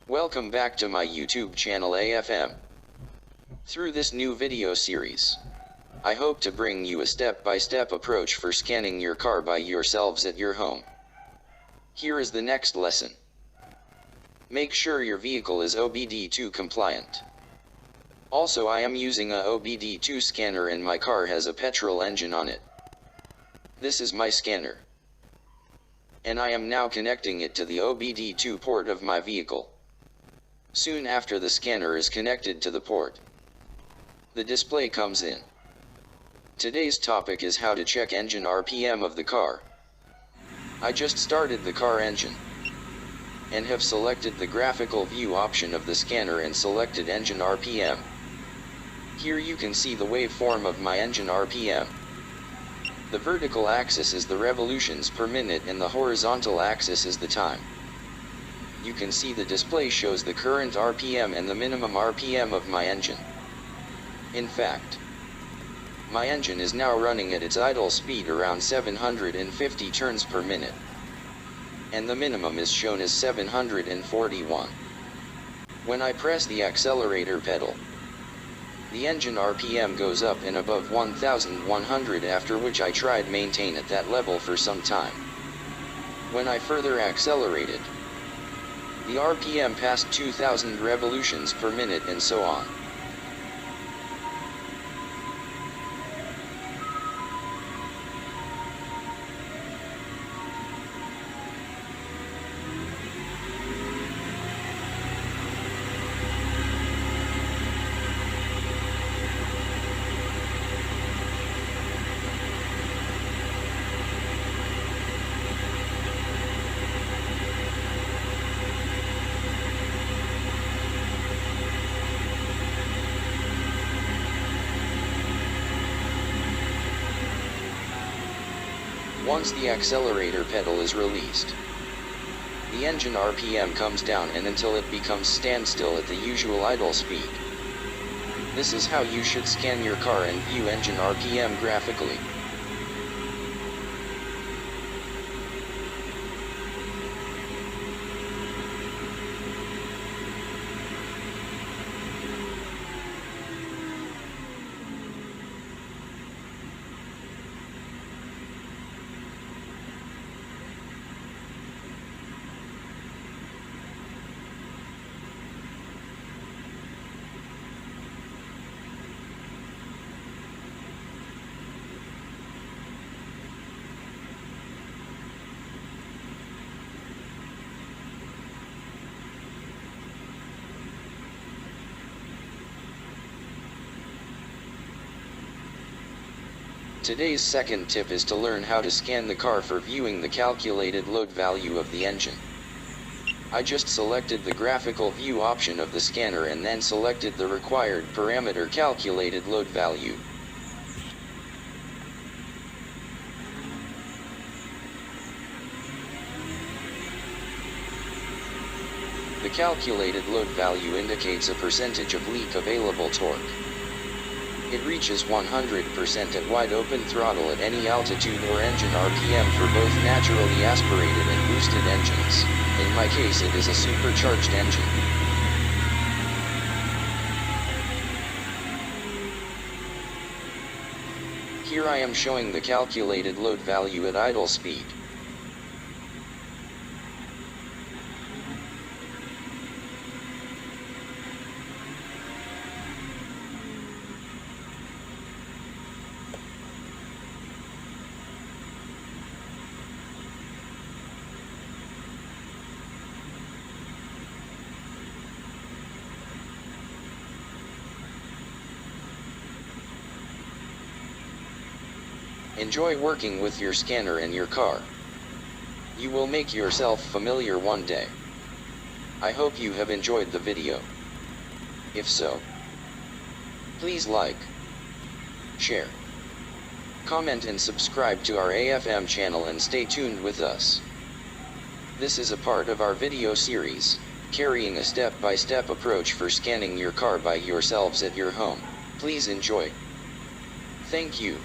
Welcome back to my YouTube channel AFM. Through this new video series, I hope to bring you a step-by-step approach for scanning your car by yourselves at your home. Here is the next lesson. Make sure your vehicle is OBD2 compliant. Also, I am using a OBD2 scanner and my car has a petrol engine on it. This is my scanner. And I am now connecting it to the OBD2 port of my vehicle. Soon after the scanner is connected to the port, the display comes in. Today's topic is how to check engine RPM of the car. I just started the car engine and have selected the graphical view option of the scanner and selected engine RPM. Here you can see the waveform of my engine RPM. The vertical axis is the revolutions per minute and the horizontal axis is the time. You can see the display shows the current RPM and the minimum RPM of my engine. In fact, my engine is now running at its idle speed around 750 turns per minute, and the minimum is shown as 741. When I press the accelerator pedal, the engine RPM goes up and above 1100, after which I tried maintain at that level for some time. When I further accelerated, the RPM passed 2000 revolutions per minute and so on. Once the accelerator pedal is released, the engine RPM comes down and until it becomes standstill at the usual idle speed. This is how you should scan your car and view engine RPM graphically. Today's second tip is to learn how to scan the car for viewing the calculated load value of the engine. I just selected the graphical view option of the scanner and then selected the required parameter calculated load value. The calculated load value indicates a percentage of leak available torque. It reaches 100% at wide open throttle at any altitude or engine RPM for both naturally aspirated and boosted engines. In my case, it is a supercharged engine. Here I am showing the calculated load value at idle speed. Enjoy working with your scanner and your car. You will make yourself familiar one day. I hope you have enjoyed the video. If so, please like, share, comment and subscribe to our AFM channel and stay tuned with us. This is a part of our video series, carrying a step-by-step approach for scanning your car by yourselves at your home. Please enjoy. Thank you.